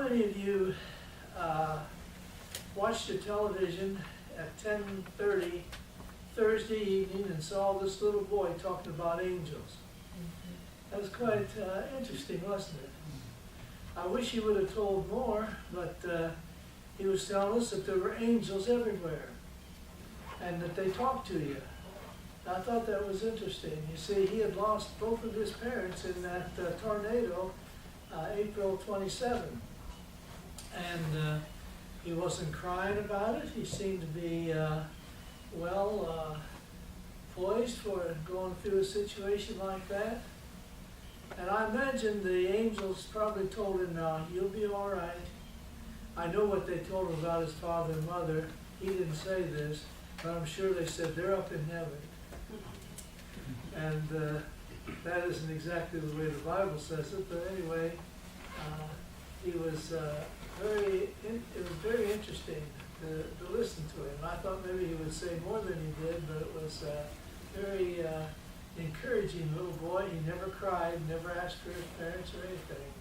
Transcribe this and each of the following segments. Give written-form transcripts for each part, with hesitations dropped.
many of you watched the television at 10:30 Thursday evening and saw this little boy talking about angels? That was quite interesting, wasn't it? I wish he would have told more, but he was telling us that there were angels everywhere and that they talked to you. I thought that was interesting. You see, he had lost both of his parents in that tornado, April 27. And he wasn't crying about it. He seemed to be poised for going through a situation like that. And I imagine the angels probably told him, "Now, you'll be all right." I know what they told him about his father and mother. He didn't say this, but I'm sure they said they're up in heaven. And that isn't exactly the way the Bible says it, but anyway, it was very interesting to listen to him. I thought maybe he would say more than he did, but it was very encouraging little boy. He never cried, never asked for his parents or anything,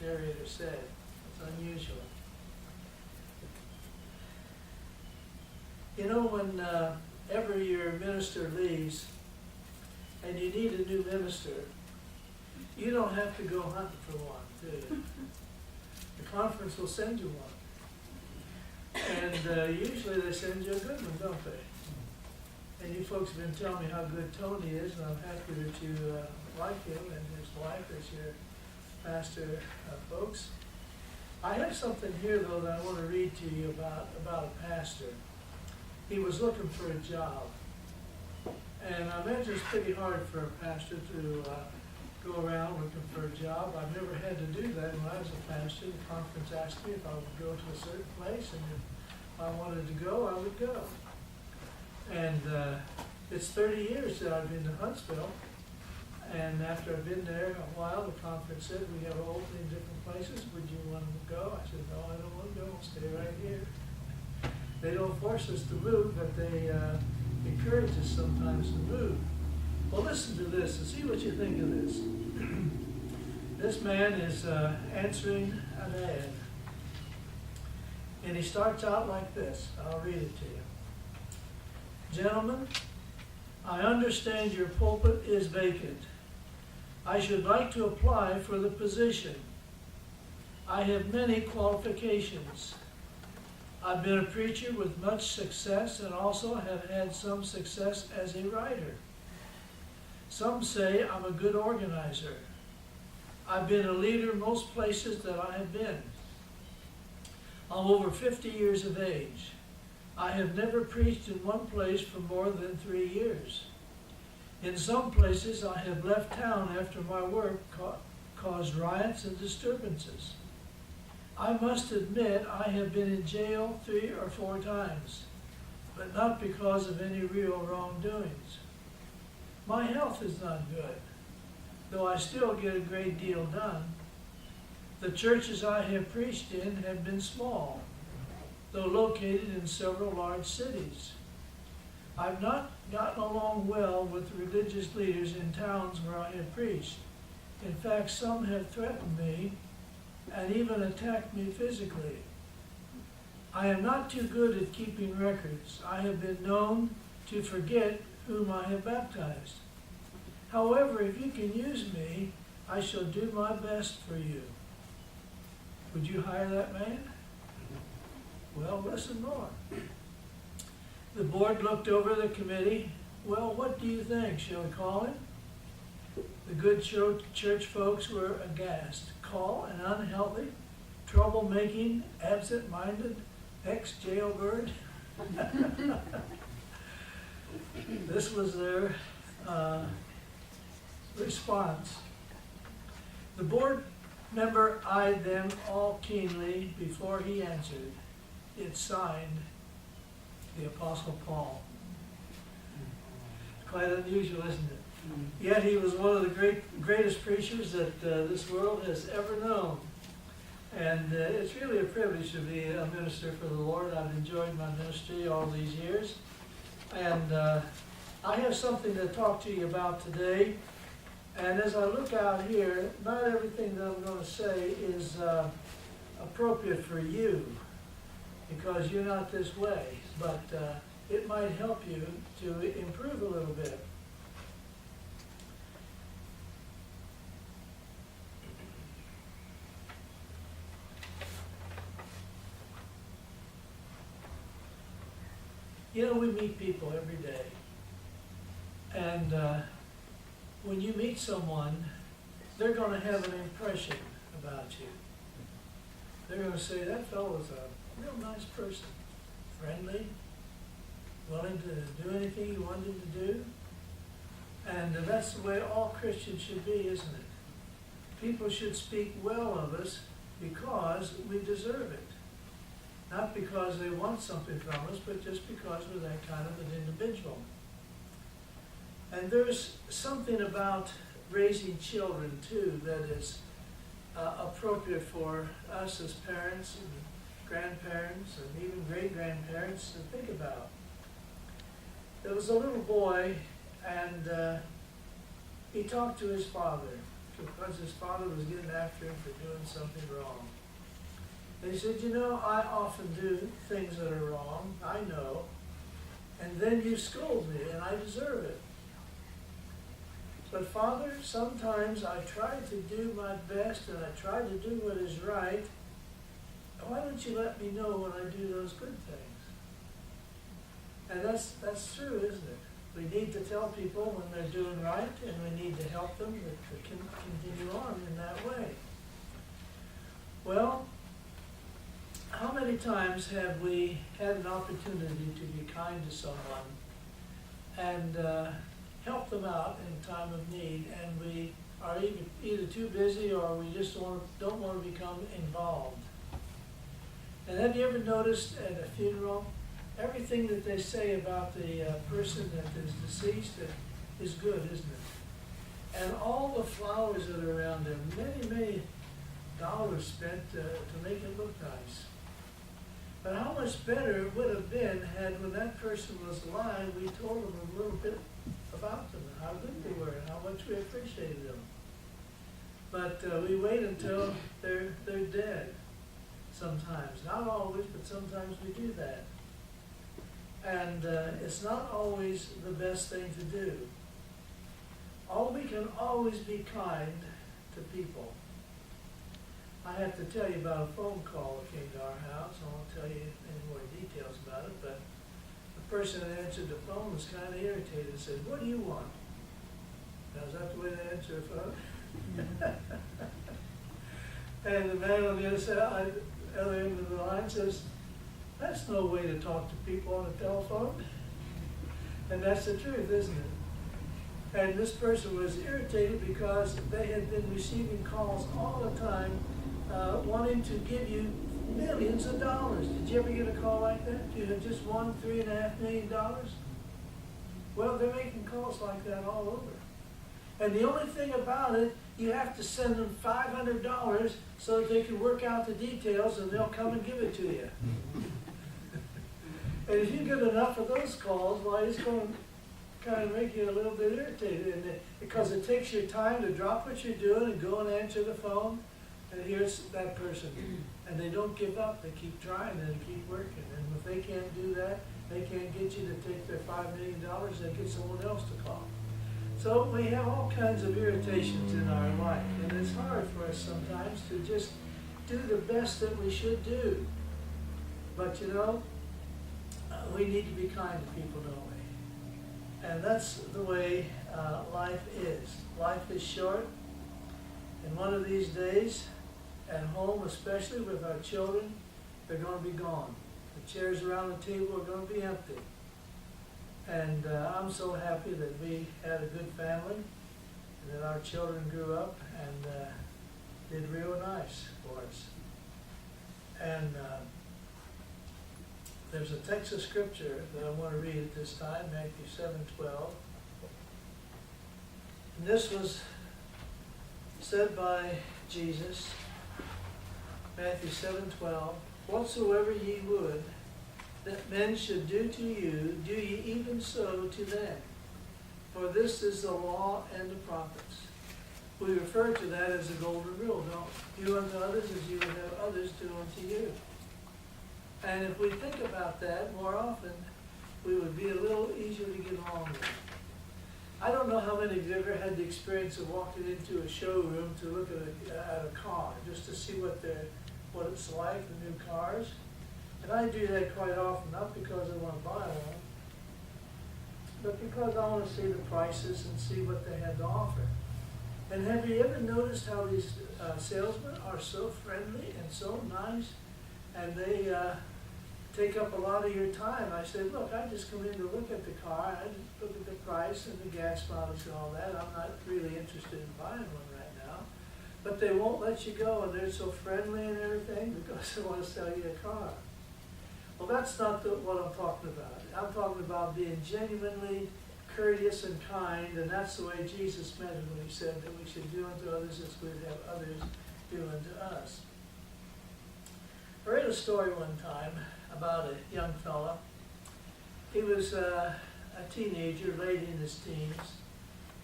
the narrator said. It's unusual. You know, when ever your minister leaves and you need a new minister, you don't have to go hunting for one, do you? The conference will send you one. And usually they send you a good one, don't they? And you folks have been telling me how good Tony is, and I'm happy that you like him and his wife as your pastor, folks. I have something here, though, that I want to read to you about a pastor. He was looking for a job. And I imagine it's pretty hard for a pastor to go around looking for a job. I've never had to do that when I was a pastor. The conference asked me if I would go to a certain place, and if I wanted to go, I would go. And it's 30 years that I've been to Huntsville. And after I've been there a while, the conference said, "We have an opening in different places. Would you want to go?" I said, "No, I don't want to go. I'll stay right here." They don't force us to move, but they encourage us sometimes to move. Well, listen to this and see what you think of this. This man is answering an ad. And he starts out like this. I'll read it to you. "Gentlemen, I understand your pulpit is vacant. I should like to apply for the position. I have many qualifications. I've been a preacher with much success and also have had some success as a writer. Some say I'm a good organizer. I've been a leader most places that I have been. I'm over 50 years of age. I have never preached in one place for more than 3 years. In some places, I have left town after my work caused riots and disturbances. I must admit I have been in jail 3 or 4 times, but not because of any real wrongdoings. My health is not good, though I still get a great deal done. The churches I have preached in have been small, though located in several large cities. I've not gotten along well with religious leaders in towns where I have preached. In fact, some have threatened me and even attacked me physically. I am not too good at keeping records. I have been known to forget whom I have baptized. However, if you can use me, I shall do my best for you. Would you hire that man?" Well, listen more. The board looked over the committee. "Well, what do you think? Shall we call him?" The good church folks were aghast. Call an unhealthy, troublemaking, absent-minded ex-jailbird? This was their response. The board member eyed them all keenly before he answered. It signed the Apostle Paul. Quite unusual, isn't it? Yet he was one of the greatest preachers that this world has ever known. And it's really a privilege to be a minister for the Lord. I've enjoyed my ministry all these years. And I have something to talk to you about today. And as I look out here, not everything that I'm going to say is appropriate for you, because you're not this way, but it might help you to improve a little bit. You know, we meet people every day, and when you meet someone, they're going to have an impression about you. They're going to say, that fellow's a real nice person, friendly, willing to do anything you want him to do. And that's the way all Christians should be, isn't it? People should speak well of us because we deserve it. Not because they want something from us, but just because we're that kind of an individual. And there's something about raising children, too, that is appropriate for us as parents and grandparents and even great-grandparents to think about. There was a little boy, and he talked to his father because his father was getting after him for doing something wrong. And he said, you know, I often do things that are wrong, I know, and then you scold me, and I deserve it. But Father, sometimes I try to do my best, and I try to do what is right. Why don't you let me know when I do those good things? And that's true, isn't it? We need to tell people when they're doing right, and we need to help them to continue on in that way. Well, how many times have we had an opportunity to be kind to someone and help them out in time of need, and we are either too busy or we just don't want to become involved? And have you ever noticed at a funeral, everything that they say about the person that is deceased is good, isn't it? And all the flowers that are around there, many, many dollars spent to make it look nice. But how much better it would have been had, when that person was alive, we told them a little bit about them, and how good they were, and how much we appreciated them. But we wait until they're dead sometimes. Not always, but sometimes we do that. And it's not always the best thing to do. We can always be kind to people. I have to tell you about a phone call that came to our house. I won't tell you any more details about it, but the person that answered the phone was kind of irritated and said, "What do you want?" Now, is that the way they answer a phone? And the man on the other end of the line says, "That's no way to talk to people on the telephone." And that's the truth, isn't it? And this person was irritated because they had been receiving calls all the time wanting to give you millions of dollars. Did you ever get a call like that? You had just won $3.5 million? Well, they're making calls like that all over. And the only thing about it, you have to send them $500 so that they can work out the details, and they'll come and give it to you. And if you get enough of those calls, well, it's going to kind of make you a little bit irritated, because it takes your time to drop what you're doing and go and answer the phone, and here's that person. And they don't give up. They keep trying and keep working. And if they can't do that, they can't get you to take their $5 million, they get someone else to call. So we have all kinds of irritations in our life, and it's hard for us sometimes to just do the best that we should do. But you know, we need to be kind to people, don't we? And that's the way life is. Life is short, and one of these days, at home especially with our children, they're going to be gone. The chairs around the table are going to be empty. And I'm so happy that we had a good family, and that our children grew up and did real nice for us. And there's a text of scripture that I want to read at this time, Matthew 7:12. And this was said by Jesus, Matthew 7:12, "Whatsoever ye would that men should do to you, do ye even so to them. For this is the law and the prophets. We refer to that as the golden rule, don't we? Do unto others as you would have others do unto you. And if we think about that more often, we would be a little easier to get along with. I don't know how many of you ever had the experience of walking into a showroom to look at a car, just to see what it's like, the new cars. And I do that quite often, not because I want to buy one, but because I want to see the prices and see what they have to offer. And have you ever noticed how these salesmen are so friendly and so nice, and they take up a lot of your time? I said, look, I just come in to look at the car, I just look at the price and the gas mileage and all that. I'm not really interested in buying one right now. But they won't let you go, and they're so friendly and everything because they want to sell you a car. Well, that's not what I'm talking about. I'm talking about being genuinely courteous and kind, and that's the way Jesus meant it when he said that we should do unto others as we would have others do unto us. I read a story one time about a young fella. He was a teenager, late in his teens,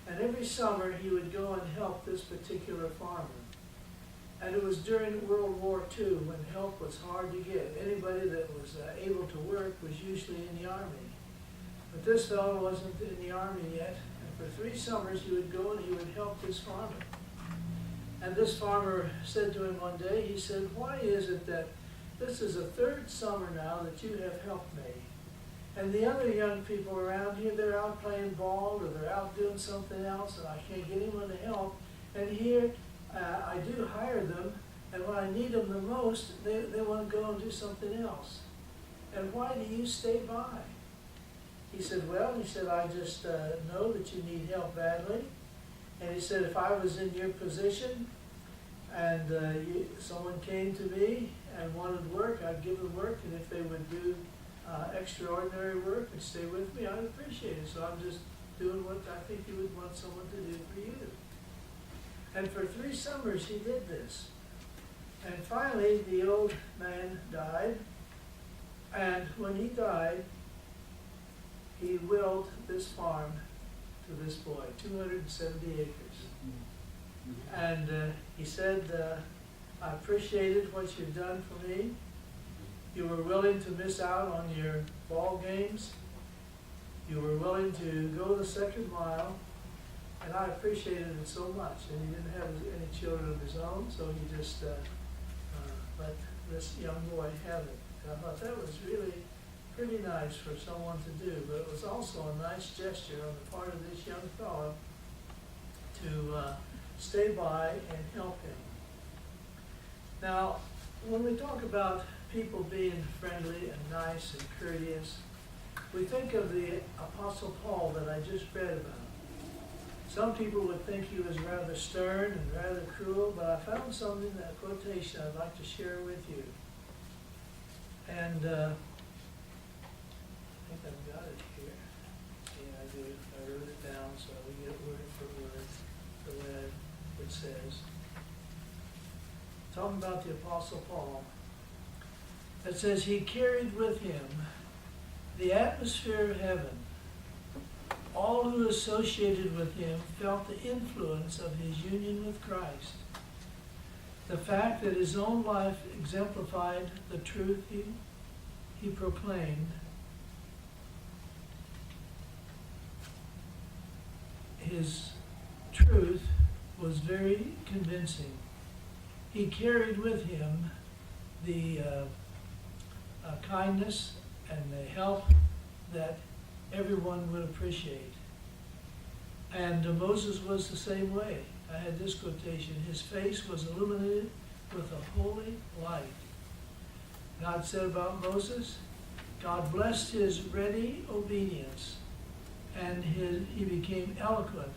and every summer he would go and help this particular farmer. And it was during World War II when help was hard to get. Anybody that was able to work was usually in the army. But this fellow wasn't in the army yet, and for 3 summers he would go and he would help this farmer. And this farmer said to him one day, he said, why is it that this is the 3rd summer now that you have helped me? And the other young people around here, they're out playing ball or they're out doing something else and I can't get anyone to help. And here I do hire them, and when I need them the most, they want to go and do something else. And why do you stay by? He said, well, I just know that you need help badly. And he said, if I was in your position and someone came to me and wanted work, I'd give them work, and if they would do extraordinary work and stay with me, I'd appreciate it. So I'm just doing what I think you would want someone to do for you. And for 3 summers he did this. And finally the old man died, and when he died, he willed this farm to this boy, 270 acres. And he said, I appreciated what you've done for me. You were willing to miss out on your ball games. You were willing to go the second mile. And I appreciated it so much. And he didn't have any children of his own, so he just let this young boy have it. And I thought that was really pretty nice for someone to do, but it was also a nice gesture on the part of this young fellow to stay by and help him. Now, when we talk about people being friendly and nice and courteous, we think of the Apostle Paul that I just read about. Some people would think he was rather stern and rather cruel, but I found something, that quotation I'd like to share with you. And I think I've got it here. Yeah, I do. I wrote it down so we get word for word the way it says. Talking about the Apostle Paul. It says, he carried with him the atmosphere of heaven. All who associated with him felt the influence of his union with Christ. The fact that his own life exemplified the truth he proclaimed, his truth was very convincing. He carried with him the kindness and the help that everyone would appreciate. And Moses was the same way. I had this quotation, his face was illuminated with a holy light. God said about Moses, God blessed his ready obedience, and he became eloquent,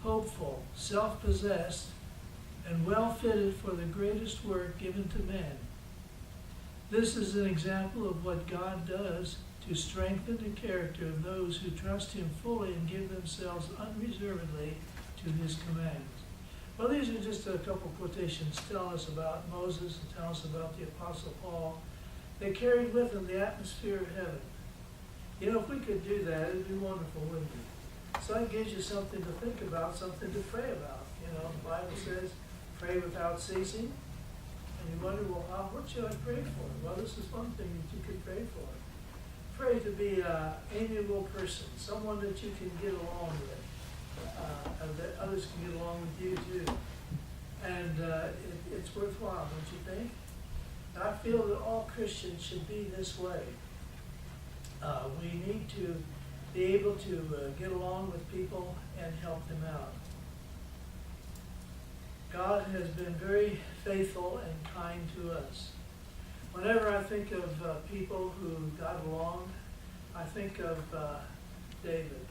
hopeful, self-possessed, and well-fitted for the greatest work given to man. This is an example of what God does to strengthen the character of those who trust him fully and give themselves unreservedly to his commands. Well, these are just a couple quotations telling us about Moses and telling us about the Apostle Paul. They carried with them the atmosphere of heaven. You know, if we could do that, it'd be wonderful, wouldn't it? So that gives you something to think about, something to pray about. You know, the Bible says, pray without ceasing. And you wonder, well, what should I pray for? Well, this is one thing that you can pray for. Pray to be an amiable person, someone that you can get along with, and that others can get along with you too. And it's worthwhile, don't you think? And I feel that all Christians should be this way. We need to be able to get along with people and help them out. God has been very faithful and kind to us. Whenever I think of people who got along, I think of David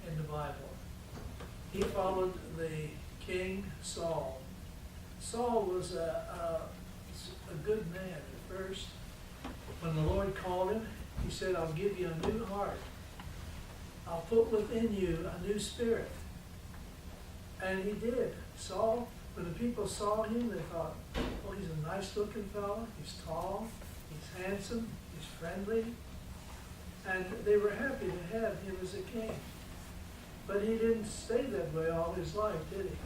in the Bible. He followed the king Saul. Saul was a good man at first. When the Lord called him, he said, I'll give you a new heart. I'll put within you a new spirit. And he did. Saul, when the people saw him, they thought, oh, he's a nice-looking fellow. He's tall. He's handsome. He's friendly. And they were happy to have him as a king. But he didn't stay that way all his life, did he?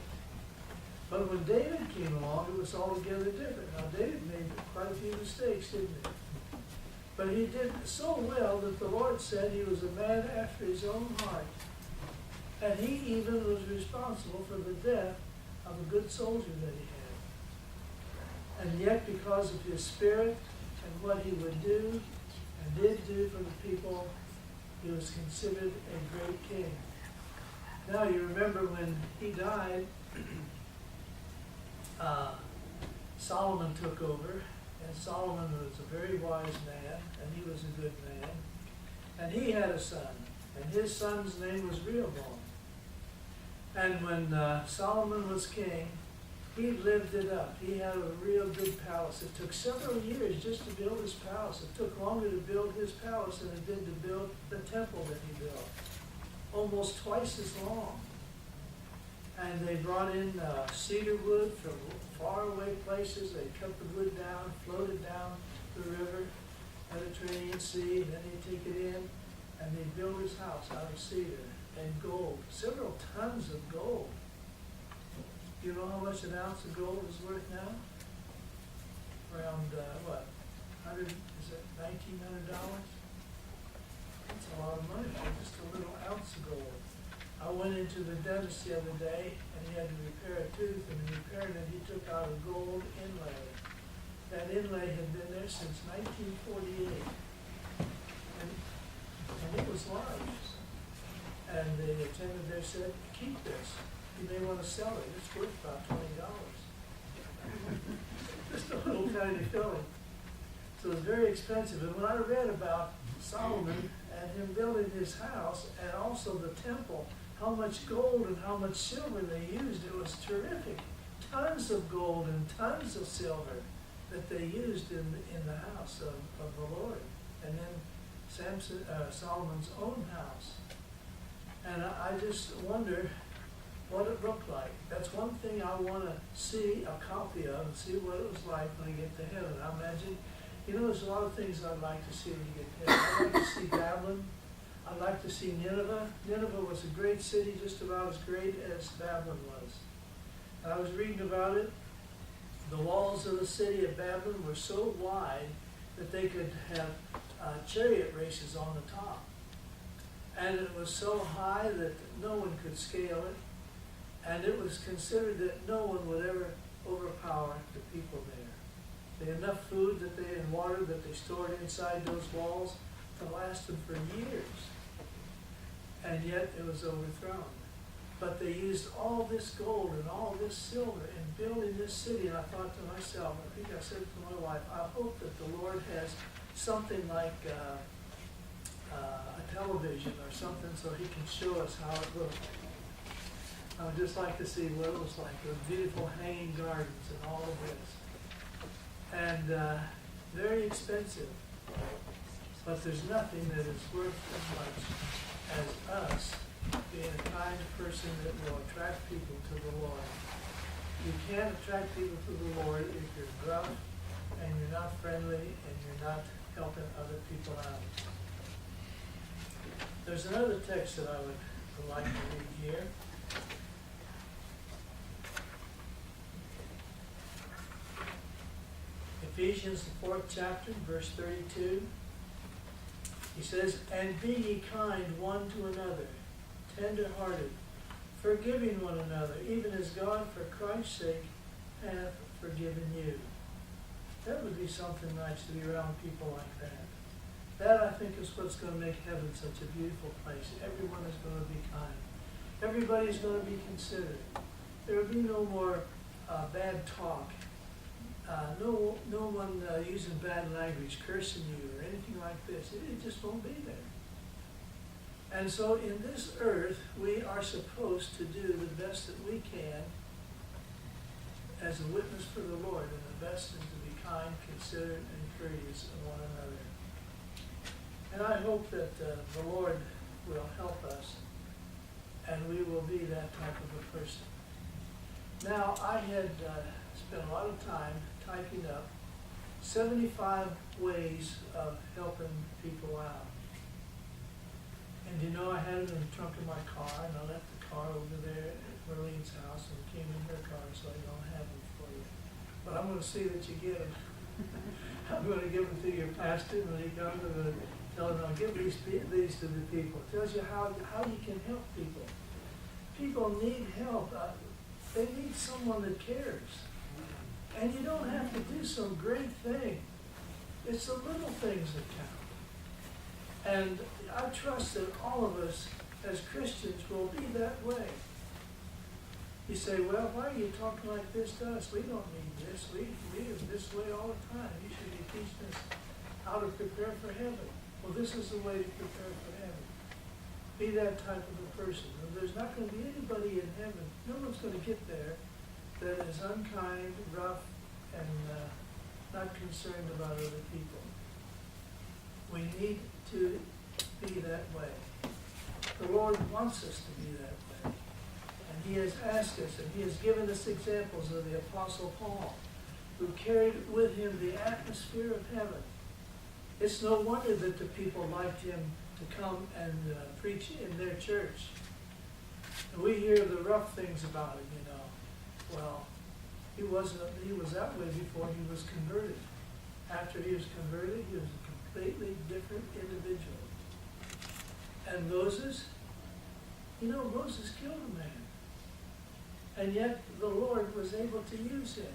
But when David came along, it was altogether different. Now, David made quite a few mistakes, didn't he? But he did so well that the Lord said he was a man after his own heart. And he even was responsible for the death of a good soldier that he had. And yet, because of his spirit and what he would do and did do for the people, he was considered a great king. Now, you remember when he died, Solomon took over, and Solomon was a very wise man, and he was a good man. And he had a son, and his son's name was Rehoboam. And when Solomon was king, he lived it up. He had a real good palace. It took several years just to build his palace. It took longer to build his palace than it did to build the temple that he built. Almost twice as long. And they brought in cedar wood from faraway places. They cut the wood down, floated down the river, Mediterranean Sea, and then they take it in, and they build his house out of cedar and gold, several tons of gold. Do you know how much an ounce of gold is worth now? Around, $100, is it $1,900? That's a lot of money for just a little ounce of gold. I went into the dentist the other day, and he had to repair a tooth, and in repairing it, he took out a gold inlay. That inlay had been there since 1948, and it was large. And the attendant there said, keep this. You may want to sell it. It's worth about $20. Just a little tiny filling. So it was very expensive. And when I read about Solomon and him building his house and also the temple, how much gold and how much silver they used, it was terrific. Tons of gold and tons of silver that they used in the house of the Lord. And then Solomon's own house. And I just wonder what it looked like. That's one thing I want to see a copy of and see what it was like when I get to heaven. I imagine, there's a lot of things I'd like to see when you get to heaven. I'd like to see Babylon. I'd like to see Nineveh. Nineveh was a great city, just about as great as Babylon was. And I was reading about it. The walls of the city of Babylon were so wide that they could have chariot races on the top. And it was so high that no one could scale it. And it was considered that no one would ever overpower the people there. They had enough food and water that they stored inside those walls to last them for years. And yet it was overthrown. But they used all this gold and all this silver in building this city. And I thought to myself, I think I said to my wife, I hope that the Lord has something like a television or something so he can show us how it looked. I would just like to see what it was like, those beautiful hanging gardens and all of this. And very expensive. But there's nothing that is worth as much as us being a kind person that will attract people to the Lord. You can't attract people to the Lord if you're gruff and you're not friendly and you're not helping other people out. There's another text that I would would like to read here. Ephesians, the 4th chapter, verse 32. He says, "And be ye kind one to another, tender-hearted, forgiving one another, even as God for Christ's sake hath forgiven you." That would be something nice to be around people like that. That, I think, is what's going to make heaven such a beautiful place. Everyone is going to be kind. Everybody's going to be considerate. There will be no more bad talk. No one using bad language, cursing you, or anything like this. It just won't be there. And so in this earth, we are supposed to do the best that we can as a witness for the Lord, and the best is to be kind, considerate, and courteous of one another. And I hope that the Lord will help us, and we will be that type of a person. Now, I had spent a lot of time typing up 75 ways of helping people out. And you know, I had it in the trunk of my car, and I left the car over there at Marlene's house and came in her car, so I don't have them for you. But I'm going to see that you get them. I'm going to give them to your pastor, and when he comes, I'm going to tell him, I'll give these to the people. It tells you how you can help people. People need help. They need someone that cares. And you don't have to do some great thing. It's the little things that count. And I trust that all of us as Christians will be that way. You say, well, why are you talking like this to us? We don't need this. We are this way all the time. You should be teaching us how to prepare for heaven. Well, this is the way to prepare for heaven. Be that type of a person. And there's not going to be anybody in heaven. No one's going to get there that is unkind, rough, and not concerned about other people. We need to be that way. The Lord wants us to be that way. And He has asked us, and He has given us examples of the Apostle Paul, who carried with him the atmosphere of heaven. It's no wonder that the people liked him to come and preach in their church. And we hear the rough things about him, you know. Well, he was that way before he was converted. After he was converted, he was a completely different individual. And Moses, you know, Moses killed a man. And yet the Lord was able to use him.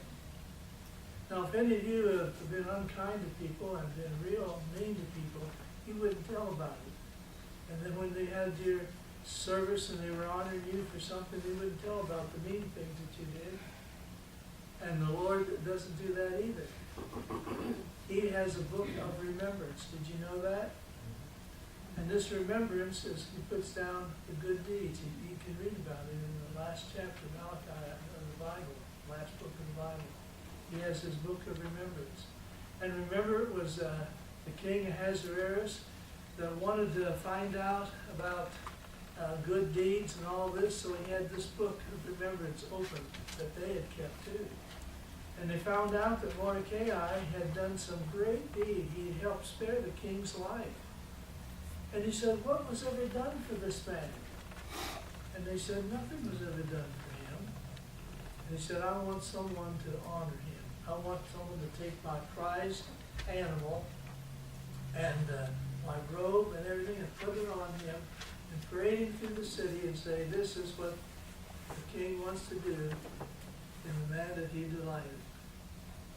Now, if any of you have been unkind to people and been real mean to people, you wouldn't tell about it. And then when they had your service and they were honoring you for something, you wouldn't tell about the mean things that you did. And the Lord doesn't do that either. He has a book of remembrance. Did you know that? And this remembrance is, He puts down the good deeds. You can read about it in the last chapter of Malachi of the Bible, last book of the Bible. He has His book of remembrance. And remember, it was the king Ahasuerus that wanted to find out about good deeds and all this, so he had this book of remembrance open that they had kept too. And they found out that Mordecai had done some great deed. He had helped spare the king's life. And he said, what was ever done for this man? And they said, nothing was ever done for him. And he said, I want someone to honor him. I want someone to take my prized animal and my robe and everything and put it on him and parade him through the city and say, this is what the king wants to do in the man that he delighted.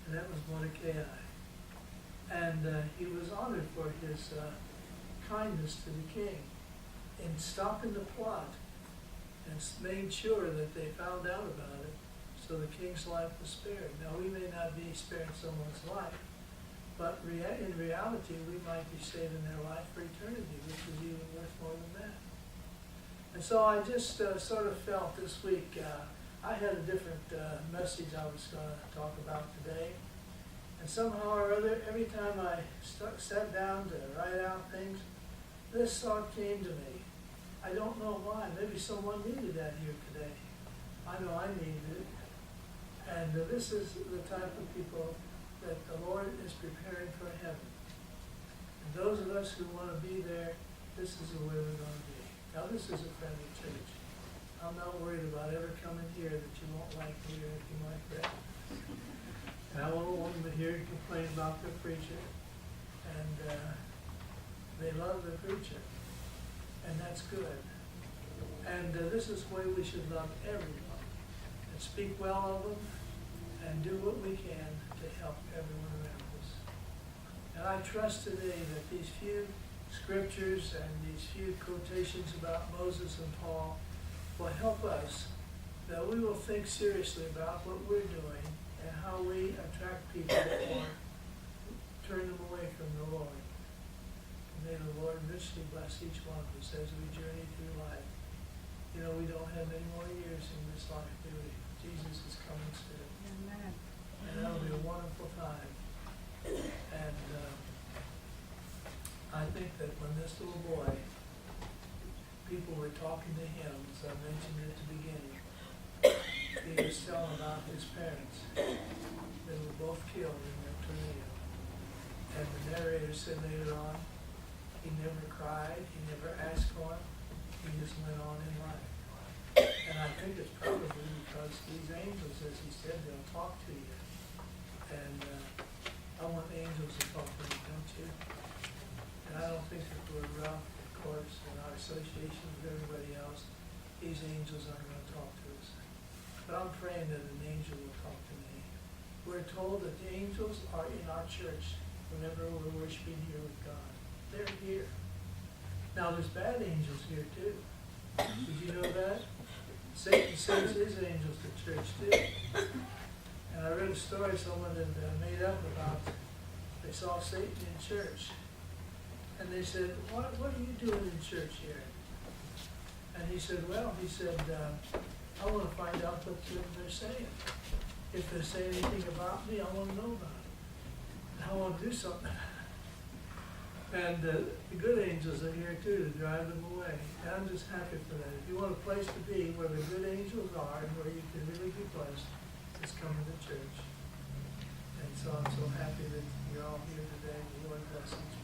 And that was Mordecai. And he was honored for his kindness to the king in stopping the plot and made sure that they found out about it, so the king's life was spared. Now, we may not be sparing someone's life, but in reality, we might be saving their life for eternity, which is even worth more than that. And so I just sort of felt this week, I had a different message I was going to talk about today. And somehow or other, every time I sat down to write out things, this thought came to me. I don't know why. Maybe someone needed that here today. I know I needed it. And this is the type of people that the Lord is preparing for heaven. And those of us who want to be there, this is the way we're going to be. Now, this is a friendly church. I'm not worried about ever coming here that you won't like me or anything like that. And I won't want them to hear you complain about their preacher. And they love their preacher. And that's good. And this is the way we should love everyone. And speak well of them and do what we can to help everyone around us. And I trust today that these few scriptures and these few quotations about Moses and Paul will help us, that we will think seriously about what we're doing and how we attract people or turn them away from the Lord. And may the Lord richly bless each one of us as we journey through life. You know, we don't have many more years in this life, do we? Jesus is coming soon. Amen. And that'll be a wonderful time. And I think that when this little boy, people were talking to him, as I mentioned at the beginning, he was telling about his parents that were both killed in that tornado. And the narrator said later on, he never cried, he never asked for him, he just went on in life. And I think it's probably because these angels, as he said, they'll talk to you. And I want angels to talk to me, don't you? And I don't think that we're rough, of course, in our association with everybody else. These angels aren't going to talk to us. But I'm praying that an angel will talk to me. We're told that the angels are in our church whenever we're worshiping here with God. They're here. Now, there's bad angels here, too. Did you know that? Satan sends his angels to church, too. And I read a story someone had made up about, they saw Satan in church. And they said, what are you doing in church here? And he said, I want to find out what they're saying. If they're saying anything about me, I want to know about it. And I want to do something. And the good angels are here too to drive them away. And I'm just happy for that. If you want a place to be where the good angels are and where you can really be blessed, just come to the church. And so I'm so happy that you're all here today. The Lord bless you.